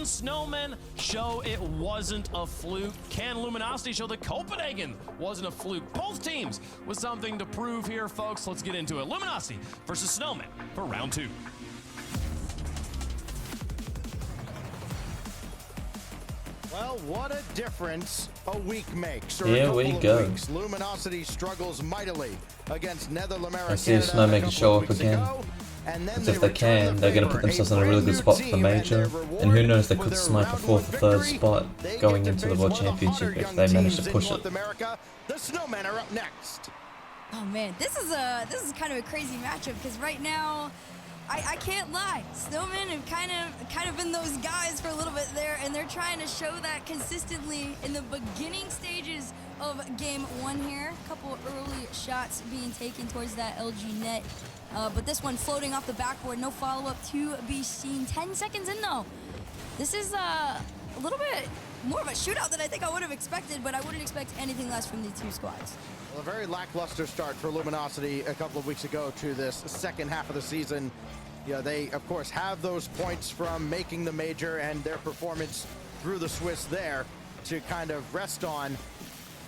Snowmen show it wasn't a fluke? Can Luminosity show that Copenhagen wasn't a fluke? Both teams with something to prove here, folks. Let's get into it. Luminosity versus Snowmen for round 2. Well, what a difference a week makes. Here we go. Weeks. Luminosity struggles mightily against Netherlands. I see Snowmen show up again. Because if they can, they're going to put themselves in a really good spot for the major. And who knows, they could snipe a 4th or 3rd spot going into the World Championship if they manage to push it. The Snowmen are up next. Oh man, this is kind of a crazy matchup because right now, I can't lie. Snowmen have kind of been those guys for a little bit there, and they're trying to show that consistently in the beginning stages of game 1 here. A couple early shots being taken towards that LG net, but this one floating off the backboard. No follow-up to be seen. 10 seconds in though. This is a little bit more of a shootout than I think I would have expected, but I wouldn't expect anything less from the two squads. Well, a very lackluster start for Luminosity a couple of weeks ago to this second half of the season. Yeah, they, of course, have those points from making the major and their performance through the Swiss there to kind of rest on.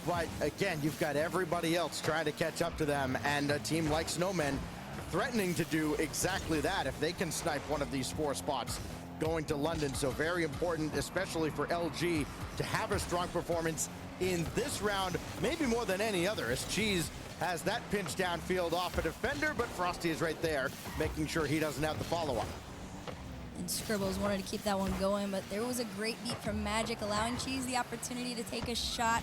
But again, you've got everybody else trying to catch up to them, and a team like Snowmen threatening to do exactly that if they can snipe one of these 4 spots going to London. So very important, especially for LG, to have a strong performance in this round, maybe more than any other, as Cheese has that pinch downfield off a defender, but Frosty is right there, making sure he doesn't have the follow-up. And Scribbles wanted to keep that one going, but there was a great beat from Magic, allowing Cheese the opportunity to take a shot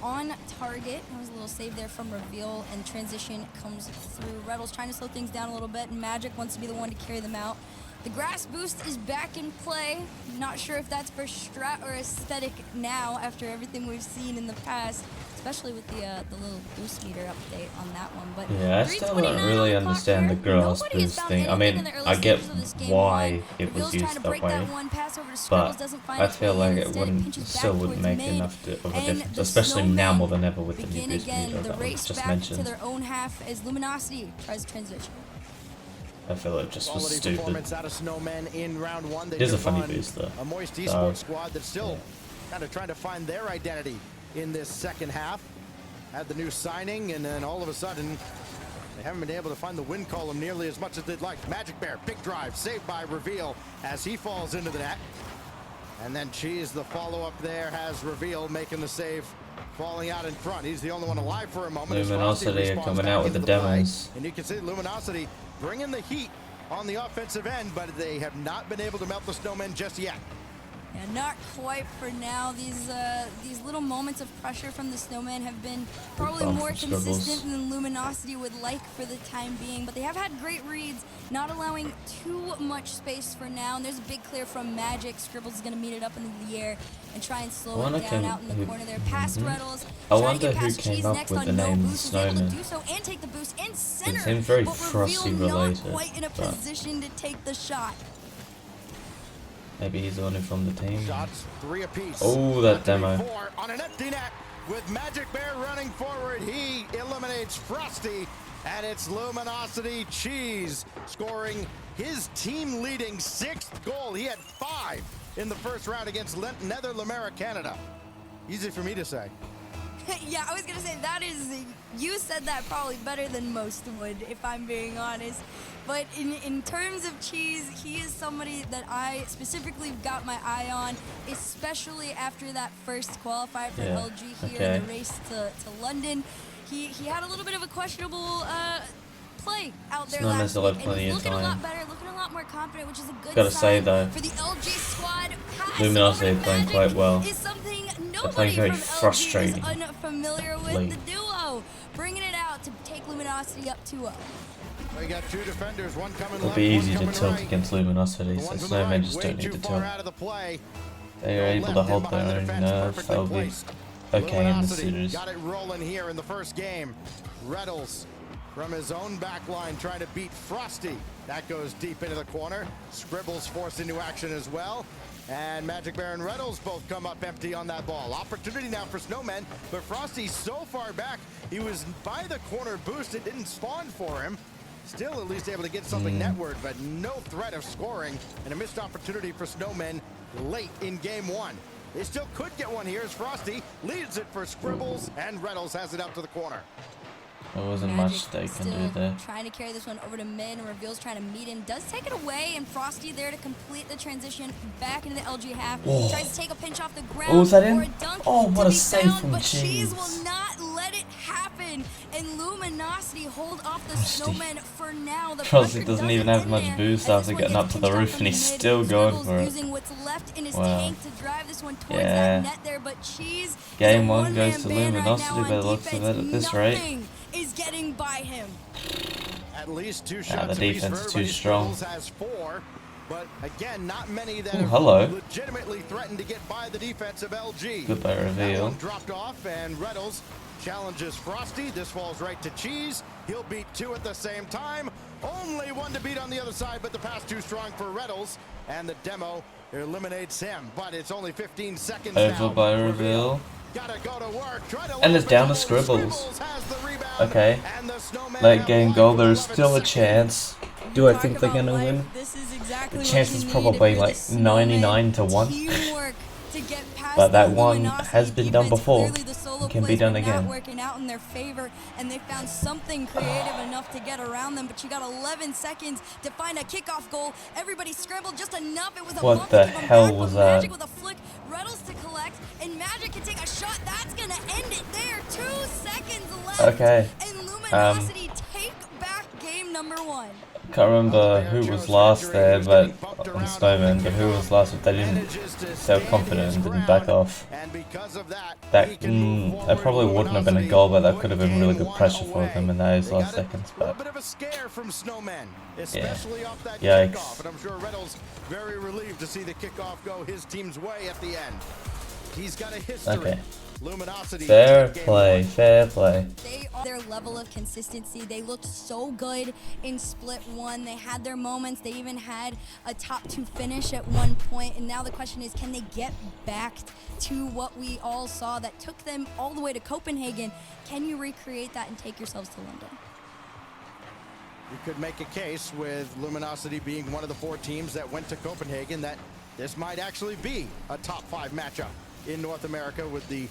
on target. There was a little save there from Reveal, and transition comes through. Reddle's trying to slow things down a little bit, and Magic wants to be the one to carry them out. The grass boost is back in play. Not sure if that's for strat or aesthetic now after everything we've seen in the past, especially with the little boost meter update on that one. But yeah, I still don't really understand the grass boost thing. I mean, I get why it was used that way, but I feel like it still wouldn't make enough of a difference, especially now more than ever with the new boost meter that was just mentioned. To their own half as Luminosity tries to transition. I feel it just was stupid. Out of Snowmen in round 1. It is a funny boost though. A moist esports squad that's still kind of trying to find their identity in this second half. Had the new signing, and then all of a sudden they haven't been able to find the win column nearly as much as they'd like. Magic Bear, big drive, saved by Reveal as he falls into the net. And then Cheese, the follow-up there, has Reveal making the save, falling out in front. He's the only one alive for a moment. Luminosity are coming out with the demos. And you can see Luminosity bringing the heat on the offensive end, but they have not been able to melt the Snowmen just yet. Yeah, not quite for now. These little moments of pressure from the Snowmen have been probably more consistent than Luminosity would like for the time being, but they have had great reads, not allowing too much space for now. And there's a big clear from Magic. Scribbles is going to meet it up into the air and try and slow it down out in the corner there. Past Reddles. I wonder who came up with the name Snowman. Do so and take the boost in center. It seems very but Frosty Reveal related. Not quite in a position to take the shot. Maybe he's the one from the team. Shots 3 apiece. Oh, that demo. 4 on an empty net with Magic Bear running forward. He eliminates Frosty, and it's Luminosity Cheese scoring his team-leading 6th goal. He had 5 in the first round against Netherlands Canada. Easy for me to say. Yeah, I was gonna say that is, you said that probably better than most would, if I'm being honest. But in terms of Cheese, he is somebody that I specifically got my eye on, especially after that first qualifier for LG here in the race to London. He had a little bit of a questionable play out there last week, and he's looking a lot better, looking a lot more confident, which is a good sign for the LG squad. Luminosity playing quite well. Is something They're playing very frustrating. LG is unfamiliar with. The duo bringing it out to take Luminosity up 2-0. We got 2 defenders, one coming It'll be easy to tilt against Luminosity, so Snowmen just don't need to tilt. They are able to hold their own nerve. They'll be okay in the series. Got it rolling here in the first game. Reddles from his own back line trying to beat Frosty. That goes deep into the corner. Scribbles forced into action as well. And Magic Bear and Reynolds both come up empty on that ball. Opportunity now for Snowmen, but Frosty's so far back. He was by the corner boost. It didn't spawn for him. Still at least able to get something netward, but no threat of scoring. And a missed opportunity for Snowmen late in game one. They still could get one here as Frosty leads it for Scribbles, and Reynolds has it out to the corner. There wasn't much they can do there. Trying to carry this one over to mid, and Reveal's trying to meet him. Does take it away, and Frosty there to complete the transition back into the LG half. Oh. Tries to take a pinch off the ground. Oh, was that in? For a dunk Oh, what to a be save found, from but Cheese. Cheese will not let it happen. And Luminosity hold off the Snowmen for now. The Frosty pressure doesn't even have end much there, boost as after this getting one up to gets the pinched roof, off and he's from mid. still going Scribbles for it. using what's left in his Wow. tank to drive this one towards Yeah. that net there, but Cheese Game is a one goes one-man to band right Luminosity now by the on looks of defense. it at this rate. Nothing is getting by him. At least 2 the shots apiece defense for is too everybody. strong. Scribbles has 4, but again, not many that Ooh, have hello. legitimately threatened to get by the defense of LG. Goodbye, That Reveal. one dropped off, and Reynolds challenges Frosty. This falls right to Cheese. He'll beat 2 at the same time. Only 1 to beat on the other side, but the pass too strong for Reynolds, and the demo eliminates him. But it's only 15 seconds now. Over by Reveal. Gotta go to work. Try to And it's down to lob it. Scribbles. Has the rebound, Okay. and the Snowmen Late have game won goal, with there's 11 still a seconds. chance. Do I Talk think they're about gonna life. win? This is exactly The what chance you is need probably if you're like the Snowmen. 99 to 1. Teamwork to get past But that the one Luminosity has been done defense. before. Clearly the solo Can be plays done were again. not working out in their favor, and they found something creative enough to get around them. But you got 11 seconds to find a kickoff goal. Everybody scrambled just enough. It was a What bump the to keep 'em hell back, was but that? Magic with a flick, Reynolds to collect, and Magic can take a shot. That's gonna end it there. 2 seconds left. Okay. And Luminosity take back game number 1. Can't remember who was last there, but on Snowmen, but who was last if they didn't so confident and didn't back off. And because of that, That probably wouldn't have been a goal, but that could have been really good pressure for them in those last seconds. A little But bit of a scare from Snowmen, especially off that Yikes. kickoff. And I'm sure Reynolds very relieved to see the kickoff go his team's way at the end. He's got a history. Okay. Luminosity. fair take game play, 1. fair play. They are their level of consistency. They looked so good in split 1. They had their moments. They even had a top 2 finish at one point. And now the question is, can they get back to what we all saw that took them all the way to Copenhagen? Can you recreate that and take yourselves to London? You could make a case with Luminosity being one of the 4 teams that went to Copenhagen that this might actually be a top 5 matchup in North America with the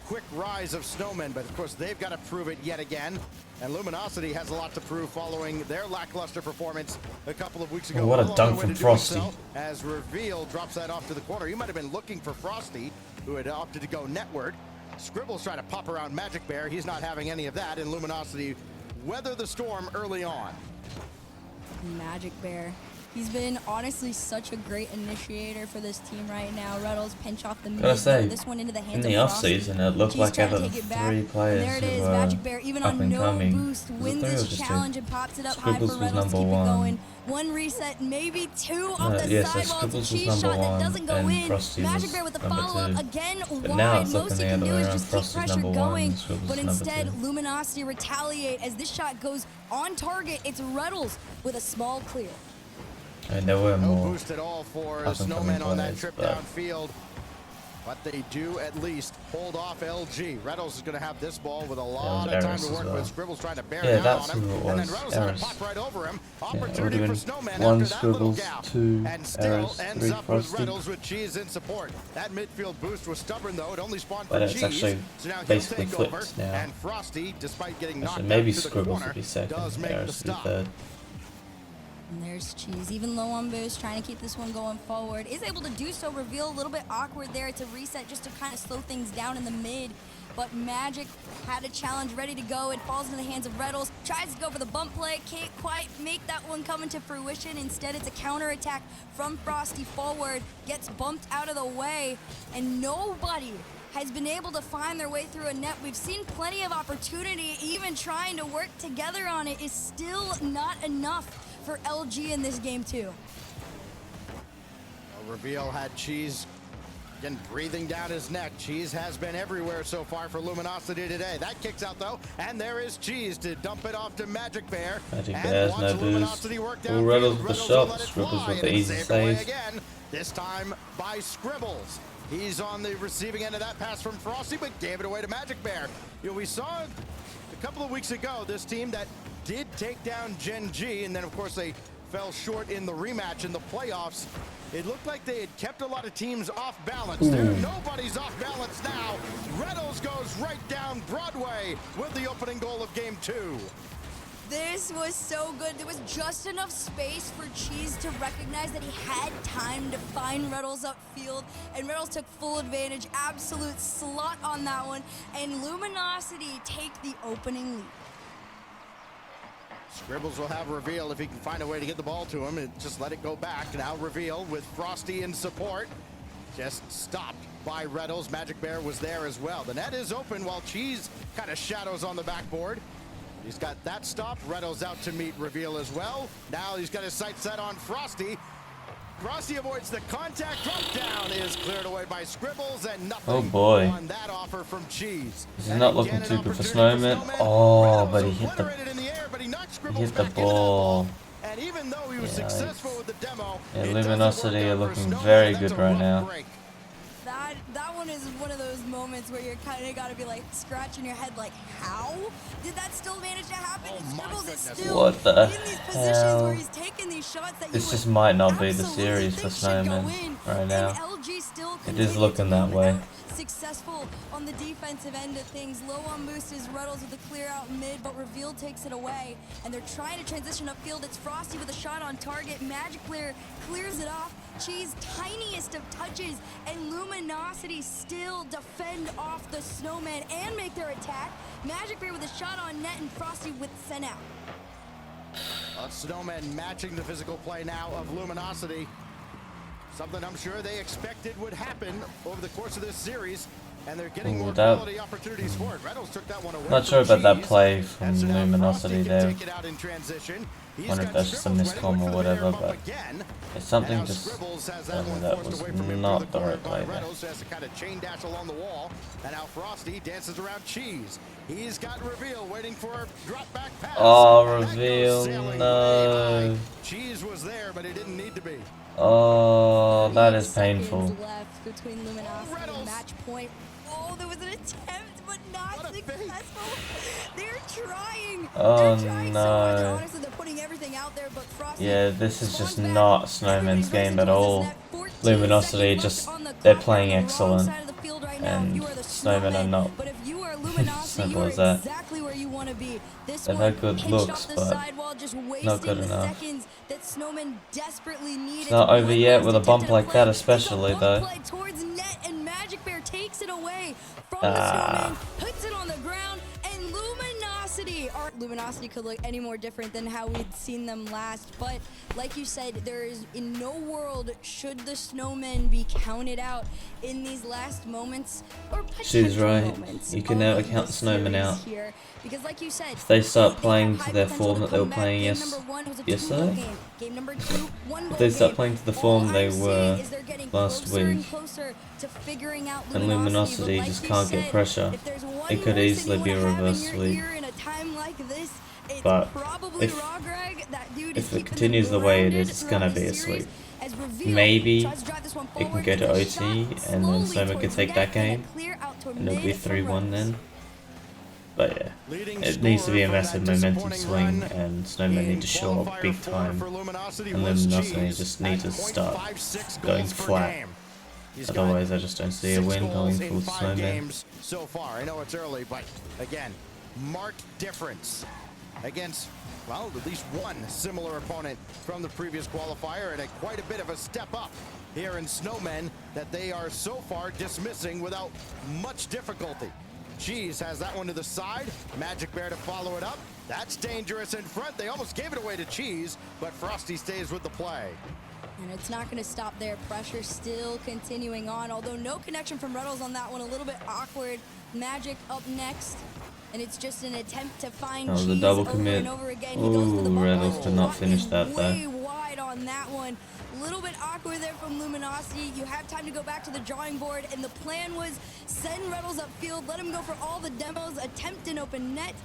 quick rise of Snowmen. But of course, they've got to prove it yet again. And Luminosity has a lot to prove following their lackluster performance a couple of weeks ago. Oh, what a Well on dunk their way from to doing Frosty. so, as Reveal drops that off to the corner. You might have been looking for Frosty, who had opted to go netward. Scribbles trying to pop around Magic Bear. He's not having any of that, and Luminosity weather the storm early on. Magic Bear. He's been honestly such a great initiator for this team right now. Reynolds pinch off the mid. Gotta say, This one into the in hands the of off Frosty. season, it looked He's like trying to out of take it the back. 3 players There it who is. were Magic Bear, even up on and no coming. boost, Was it wins 3 or this just 2? challenge and pops it up Scribbles high for was Reynolds to keep number it 1. going. 1 reset, maybe 2 off the Yes, sidewall. Scribbles It's a was cheese number shot that 1, doesn't go and in. Frosty Magic was Bear with the number follow-up 2. again But now wide. it's Most looking he the can other do way is around. just keep Frosty's pressure number 1, going. and Scribbles But is number instead, 2. Luminosity retaliate as this shot goes on target. It's Reynolds with a small clear. I mean, there were No more boost at all for up-and-coming Snowmen on that players, trip but downfield. But they do at least hold off LG. Reynolds is going to have this ball with a lot of time Eris to as work well. with. Scribbles trying to bear Yeah, down that's on him. who it And then was, Reynolds had Eris. to pop right over him. Yeah, it Opportunity would've for been Snowmen 1 after that little Scribbles, gap. 2 And still Eris, ends 3 up with Frosty. Reynolds with Cheese in support. That midfield boost was stubborn though. It only spawned But for it's Cheese. actually So now he'll basically take flipped over. now. And Frosty, despite getting knocked Actually, maybe out to the Scribbles corner, would be second, does make the Eris would be stop. 3rd. And there's Cheese, even low on boost, trying to keep this one going forward. Is able to do so. Reveal a little bit awkward there. It's a reset just to kind of slow things down in the mid. But Magic had a challenge ready to go. It falls into the hands of Reynolds. Tries to go for the bump play. Can't quite make that one come into fruition. Instead, it's a counterattack from Frosty forward. Gets bumped out of the way. And nobody has been able to find their way through a net. We've seen plenty of opportunity. Even trying to work together on it is still not enough for LG in this game too. Reveal had Cheese again breathing down his neck. Cheese has been everywhere so far for Luminosity today. That kicks out though, and there is Cheese to dump it off to Magic Bear. Magic and Bear's watch no boost. Luminosity work Ooh, downfield. Reynolds with the Reynolds shot. will let it Scribbles fly, with the and it's easy saved away save. again. This time by Scribbles. He's on the receiving end of that pass from Frosty, but gave it away to Magic Bear. You know, we saw a couple of weeks ago this team that did take down Gen G, and then of course they fell short in the rematch in the playoffs. It looked like they had kept a lot of teams off balance. Nobody's off balance now. Reynolds goes right down Broadway with the opening goal of game 2. This was so good. There was just enough space for Cheese to recognize that he had time to find Reynolds upfield, and Reynolds took full advantage. Absolute slot on that one, and Luminosity take the opening lead. Scribbles will have Reveal if he can find a way to get the ball to him and just let it go back. Now Reveal with Frosty in support. Just stopped by Reynolds. Magic Bear was there as well. The net is open while Cheese kind of shadows on the backboard. He's got that stopped. Reynolds out to meet Reveal as well. Now he's got his sights set on Frosty. Frosty avoids the contact. Drop down is cleared away by Scribbles, and nothing on that offer from Cheese. This is not looking too good for Snowmen. Oh, but he hit the ball. And even though he was successful with the demo, Luminosity are looking very good right now. That one is one of those moments where you're kind of got to be like scratching your head, like, how did that still manage to happen? Scribbles is still what the in these positions where he's taking these shots that this just might not be the series for Snowmen right now. It is looking that way. Successful on the defensive end of things. Low on boost is Reynolds with a clear out mid, but Reveal takes it away. And they're trying to transition upfield. It's Frosty with a shot on target. Magic Player clears it off. Cheese, tiniest of touches, and Luminosity still defend off the Snowmen and make their attack. Magic Bear with a shot on net, and Frosty with sent out. Snowmen matching the physical play now of Luminosity. Something I'm sure they expected would happen over the course of this series, and they're getting more quality opportunities for it. Reynolds took that one away. Not sure about that play from Luminosity there. Wonder if that's just a miscom or whatever, but it's something just that was not the right play there. Has to kind of chain dash along the wall, and now Frosty dances around Cheese. He's got Reveal waiting for a drop back pass. Oh, Reveal, no. Cheese was there, but it didn't need to be. Oh, that is painful. Left between Luminosity and match point. Oh, there was an attempt, but not successful. They're trying. Oh, they're trying no. So hard. Honestly, they're putting everything out there, but Frosty, yeah, this is just not Snowman's game at all. Luminosity they're playing excellent, and Snowmen are not. But if you are Luminosity, simple as that. Exactly where you want to be. This They've had good looks, but not good enough. That Snowmen desperately need. It's not over yet with a bump like that, especially though. Towards net, and Magic Bear takes it away from the Snowmen, puts it on the ground, and Luminosity could look any more different than how we'd seen them last. But like you said, there is in no world should the Snowmen be counted out in these last moments or She's right. moments. You can never count the Snowmen out. Here. Because like you said, if they start playing to their form that they were playing yesterday, if they start playing to the form they were last week, and Luminosity just can't get pressure, it could easily be a reverse sweep. But if it continues the way it is, it's gonna be a sweep. Maybe it can go to OT and then Snowmen can take that game and it'll be 3-1 then. But yeah, it needs to be a massive momentum swing, and Snowmen need to show up big time, and Luminosity just need to start going flat. Otherwise, I just don't see a win going for Snowmen. So far, I know it's early, but again, marked difference against, well, at least one similar opponent from the previous qualifier, and quite a bit of a step up here in Snowmen that they are so far dismissing without much difficulty. Cheese has that one to the side. Magic Bear to follow it up. That's dangerous in front. They almost gave it away to Cheese, but Frosty stays with the play. And it's not going to stop there. Pressure still continuing on, although no connection from Reynolds on that one. A little bit awkward. Magic up next. And it's just an attempt to find Cheese the double commit. over and over again. Ooh, Reynolds did not finish that though. Way wide on that one. A little bit awkward there from Luminosity. You have time to go back to the drawing board, and the plan was send Reynolds upfield, let him go for all the demos, attempt an open net.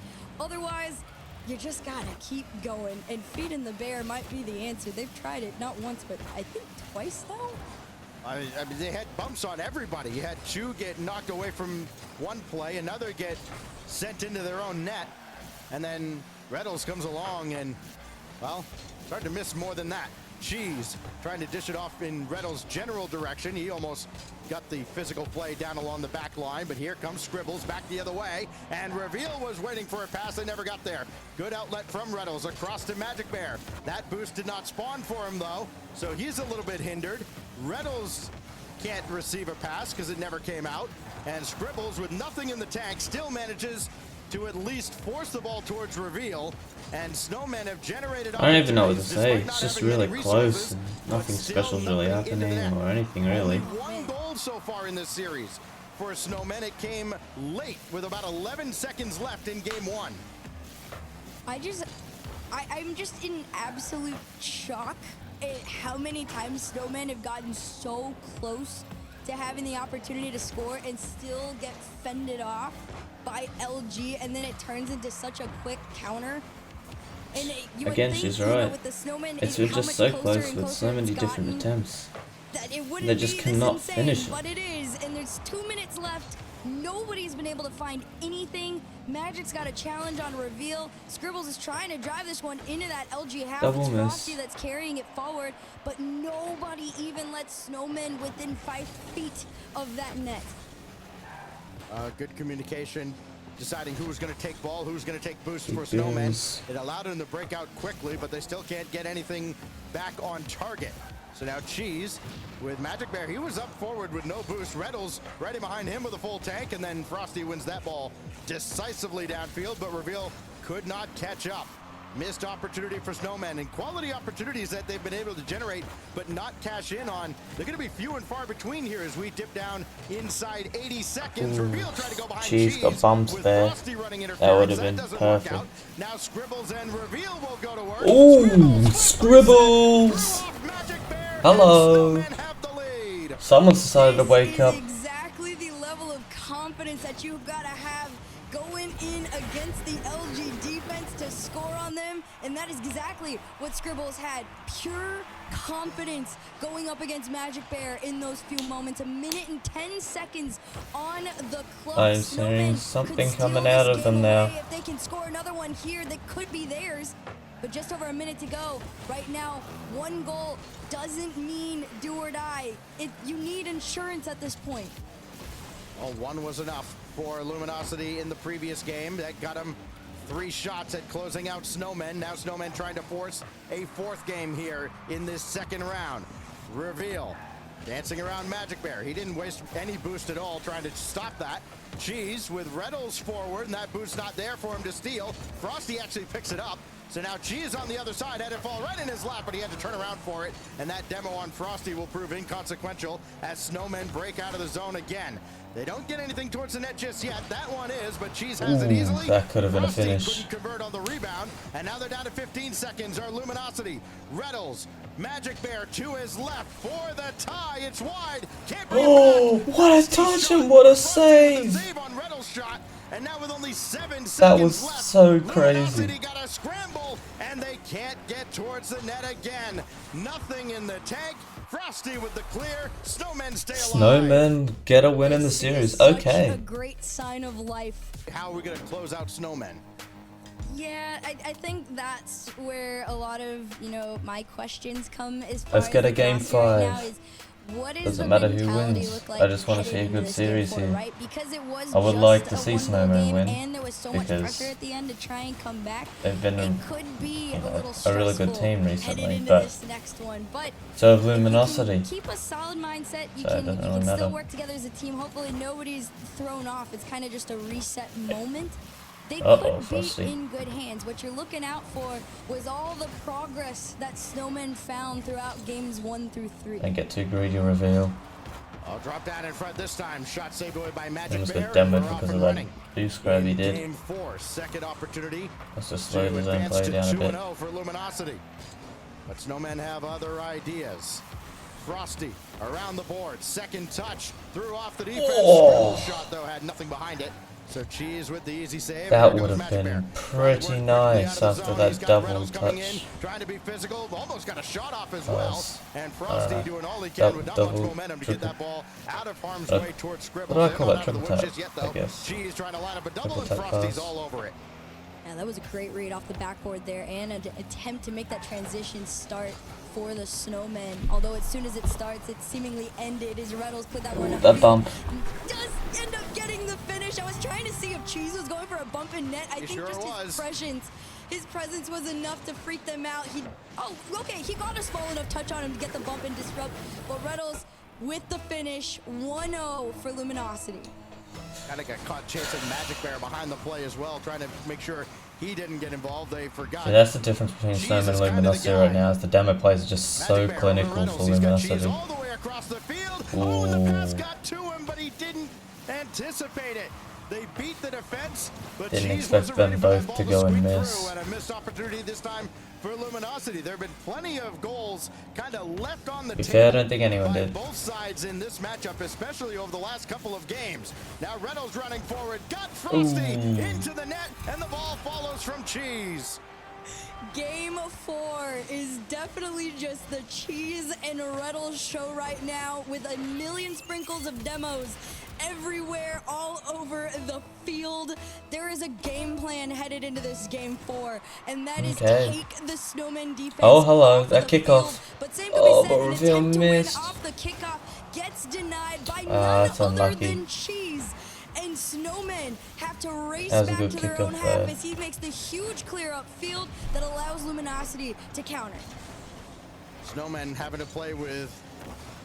Otherwise, you just gotta keep going, and feeding the bear might be the answer. They've tried it not once, but I think twice now. I mean, they had bumps on everybody. You had Chu get knocked away from one play, another get sent into their own net, and then Reynolds comes along and Well, starting to miss more than that. Cheese trying to dish it off in Reddle's general direction. He almost got the physical play down along the back line, but here comes Scribbles back the other way, and Reveal was waiting for a pass that never got there. Good outlet from Reddles across to Magic Bear. That boost did not spawn for him though, so he's a little bit hindered. Reddles can't receive a pass because it never came out, and Scribbles with nothing in the tank still manages to at least force the ball towards Reveal, and Snowmen have generated. I don't even know what to say. It's just really close. And nothing special is really happening or anything really. One goal so far in this series for Snowmen. It came late with about 11 seconds left in game one. I'm just in absolute shock at how many times Snowmen have gotten so close to having the opportunity to score and still get fended off by LG, and then it turns into such a quick counter. And again, she's right. It's just so close with so many different attempts. They just cannot finish it. But it is, and there's 2 minutes left. Nobody's been able to find anything. Magic's got a challenge on Reveal. Scribbles is trying to drive this one into that LG half. It's Frosty that's carrying it forward, but nobody even lets Snowmen within 5 feet of that net. Good communication, deciding who's going to take ball, who's going to take boost for Snowmen. It allowed them to break out quickly, but they still can't get anything back on target. So now Cheese with Magic Bear. He was up forward with no boost. Reddles right in behind him with a full tank, and then Frosty wins that ball decisively downfield, but Reveal could not catch up. Missed opportunity for Snowmen, and quality opportunities that they've been able to generate but not cash in on. They're going to be few and far between here as we dip down inside 80 seconds. Reveal tried to go behind Cheese got bumped there. That would have been perfect. Now Scribbles and Reveal will go to work. Ooh, Scribbles! Hello. Someone's decided to wake up. Exactly the level of confidence that you've got to have going in against the LG defense to score on them, and that is exactly what Scribbles had. Pure confidence going up against Magic Bear in those few moments. 1 minute and 10 seconds on the clock. I'm seeing something coming out of them now. If they can score another one here, that could be theirs. But just over 1 minute to go. Right now, 1 goal doesn't mean do or die. You need insurance at this point. Well, 1 was enough for Luminosity in the previous game. That got him 3 shots at closing out Snowmen. Now Snowmen trying to force a 4th game here in this second round. Reveal dancing around Magic Bear. He didn't waste any boost at all trying to stop that. Cheese with Reddles forward, and that boost not there for him to steal. Frosty actually picks it up. So now Cheese on the other side had it fall right in his lap, but he had to turn around for it. And that demo on Frosty will prove inconsequential as Snowmen break out of the zone again. They don't get anything towards the net just yet. That one is, but Cheese has it easily. That could have been Frosty a finish. couldn't convert on the rebound, and now they're down to 15 seconds. Our Luminosity, Reddles, Magic Bear to his left for the tie. It's wide. Can't bring it back. What a touch and what a save! Save on Reddles' shot. And now with only 7 seconds that was left, so crazy. Luminosity got a scramble, and they can't get towards the net again. Nothing in the tank. Frosty with the clear. Snowmen stay alive. Snowmen get a win in the series. Okay. Such a great sign of life. How are we going to close out Snowmen? Yeah, I think that's where a lot of, my questions come as far Let's get a as game 5. What is Doesn't the matter who mentality wins. look like I just want to see a heading good into this series game 4, here. right? Because it was I would just like to a see one-goal Snowmen game, win, and there was so much because pressure at the end to try and come back. They've been It could be a little a really good stressful team headed recently, into but this next one. But so have if you can Luminosity. keep a solid mindset. You So it doesn't really can matter. still work together as a team. Hopefully nobody's thrown off. It's kind of just a reset moment. They could Frosty. be in good hands. What you're looking out for was all the progress that Snowmen found throughout games 1 through 3. Don't get too greedy, Reveal. I'll drop down in front this time. Shot saved away by They Magic must Bear. get damaged We're off because and of that running. boost grab he In did. Game 4, second opportunity Let's just slow to the zone advance play to down a bit. 2-0 for Luminosity. But Snowmen have other ideas. Frosty around the board. Second touch. Threw off the defense. Oh. Shot, though, had nothing behind it. So Cheese with the easy save. That There would goes have Magic been Bear. pretty Worked nice quickly out of the after zone. that He's got double Reynolds coming touch. in, trying to be physical. Almost got a shot off as That well. was, And Frosty doing all he can with not much double, momentum to get that ball out of harm's way towards Scribbles. what do I They're call not that? out of the Triple woods tap, just yet, I though. guess. Cheese trying to line up a double, Triple and tap Frosty's pass. all over it. Yeah, that was a great read off the backboard there, and an attempt to make that transition start for the Snowmen. Although as soon as it starts, it seemingly ended as Reynolds put that one up. That bump. Does end up getting the finish. I was trying to see if Cheese was going for a bump in net. I think sure just his presence was enough to freak them out. He got a small enough touch on him to get the bump and disrupt. But Reynolds with the finish, 1-0 for Luminosity. Kind of got caught chasing Magic Bear behind the play as well, trying to make sure he didn't get involved. They forgot. So that's the difference between Snowmen and Luminosity right now, is the demo plays are just so clinical for Luminosity. All the way across the field. Oh, and the pass got to him, but he didn't anticipate it. They beat the defense, but didn't expect them both to go and miss. And a missed opportunity this time for Luminosity. There have been plenty of goals kind of left on the table. Fair, I don't think anyone did. Both sides in this matchup, especially over the last couple of games. Now Reynolds running forward, got Frosty into the net, and the ball follows from Cheese. Game 4 is definitely just the Cheese and Reynolds show right now, with a million sprinkles of demos everywhere, all over the field. There is a game plan headed into this game 4, and that is take the Snowmen defense. Oh, hello, that kickoff. But same could be said, an Reveal attempt to missed. win off the kickoff gets denied by none other unlucky. than Cheese. And Snowmen have to race That was a back good to their kickoff own half there. as he makes the huge clear up field that allows Luminosity to counter. Snowmen having to play with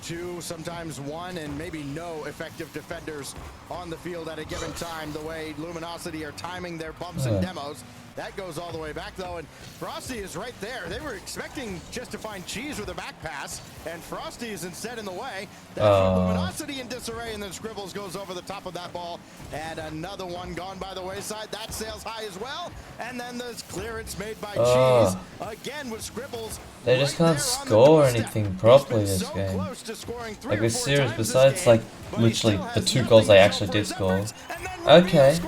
2, sometimes 1, and maybe no effective defenders on the field at a given time, the way Luminosity are timing their bumps and demos. That goes all the way back, though, and Frosty is right there. They were expecting just to find Cheese with a back pass, and Frosty is instead in the way. That's Luminosity in disarray, and then Scribbles goes over the top of that ball, and another one gone by the wayside. That sails high as well, and then there's clearance made by Cheese. Again with Scribbles. They just can't score anything properly this game. Like, this series, besides, like, literally the 2 goals they actually did score. Okay,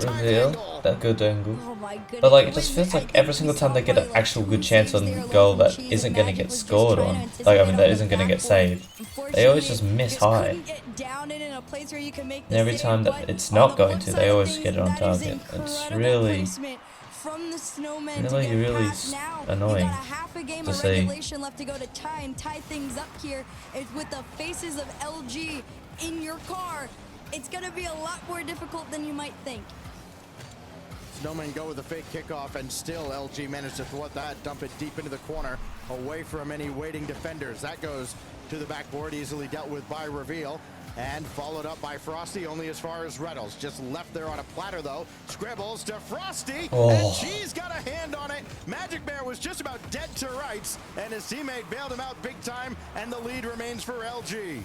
reveal. That good angle. Oh my goodness. But like, it just feels like every single time they get an actual good chance on goal that isn't going to get scored on, like, I mean, that isn't going to get saved, they always just miss high. And every time that it's not going to, they always get it on target. It's really, really annoying to see. Left to go to tie things up here. With the faces of LG in your car, it's going to be a lot more difficult than you might think. Snowmen go with a fake kickoff, and still LG managed to thwart that, dump it deep into the corner, away from any waiting defenders. That goes to the backboard, easily dealt with by Reveal, and followed up by Frosty, only as far as Reynolds. Just left there on a platter, though. Scribbles to Frosty, and she's got a hand on it. Magic Bear was just about dead to rights, and his teammate bailed him out big time, and the lead remains for LG.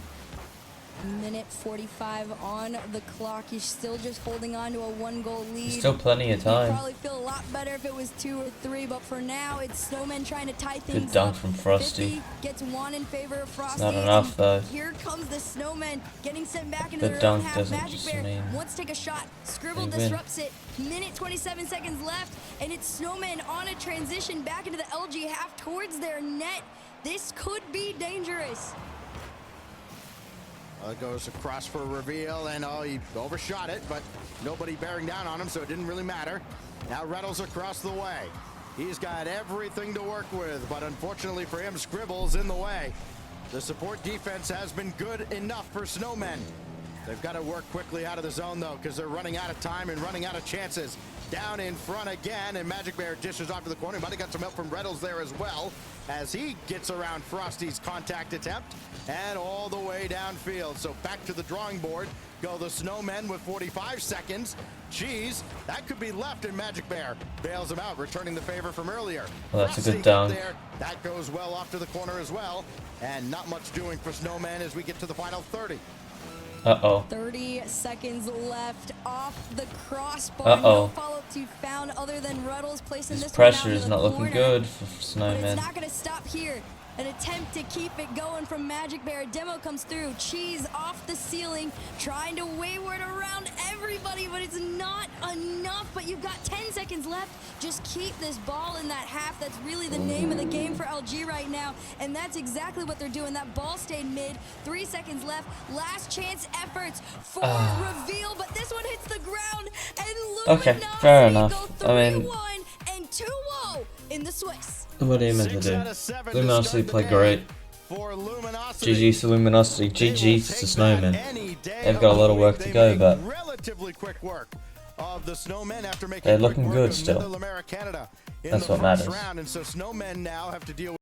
Minute 45 on the clock. He's still just holding on to a 1-goal lead. Still plenty of time. He'd probably feel a lot better if it was 2 or 3, but for now, it's Snowmen trying to tie things Good dunk up. from Frosty. 50 gets 1 in favor of Frosty. It's not enough, though. Here comes the Snowmen getting sent back into The their dunk own half. doesn't Magic just Bear mean wants to take a shot. Scribble they win. disrupts it. Minute 27 seconds left, and it's Snowmen on a transition back into the LG half towards their net. This could be dangerous. Goes across for a Reveal, and he overshot it, but nobody bearing down on him, so it didn't really matter. Now Reynolds across the way. He's got everything to work with, but unfortunately for him, Scribbles in the way. The support defense has been good enough for Snowmen. They've got to work quickly out of the zone, though, because they're running out of time and running out of chances. Down in front again, and Magic Bear dishes off to the corner. Might have got some help from Reynolds there as well, as he gets around Frosty's contact attempt and all the way downfield. So back to the drawing board go the Snowmen with 45 seconds. Cheese, that could be left, and Magic Bear bails him out, returning the favor from earlier. Well, that's a good dunk. There. That goes well off to the corner as well, and not much doing for Snowmen as we get to the final 30. 30 seconds left off the crossbar. No follow-up to found other than Reynolds placing this pressure one is not looking good for Snowmen. But it's not going to stop here. an attempt to keep it going from Magic Bear. Demo comes through, Cheese off the ceiling, trying to wayward around everybody, but it's not enough. But you've got 10 seconds left. Just keep this ball in that half. That's really the name of the game for LG right now, and that's exactly what they're doing. That ball stayed mid. 3 seconds left. Last chance efforts for reveal, but this one hits the ground, and Luminosity Okay, fair enough. go 3-1 and 2-0 in the Swiss. What are you meant to do? Luminosity played great. For Luminosity. GG's to Luminosity. GG's to Snowmen. They've got a lot of work to go, but relatively quick work of the Snowmen after making they're looking good still. Canada in That's the what first matters. round, and so Snowmen now have to deal with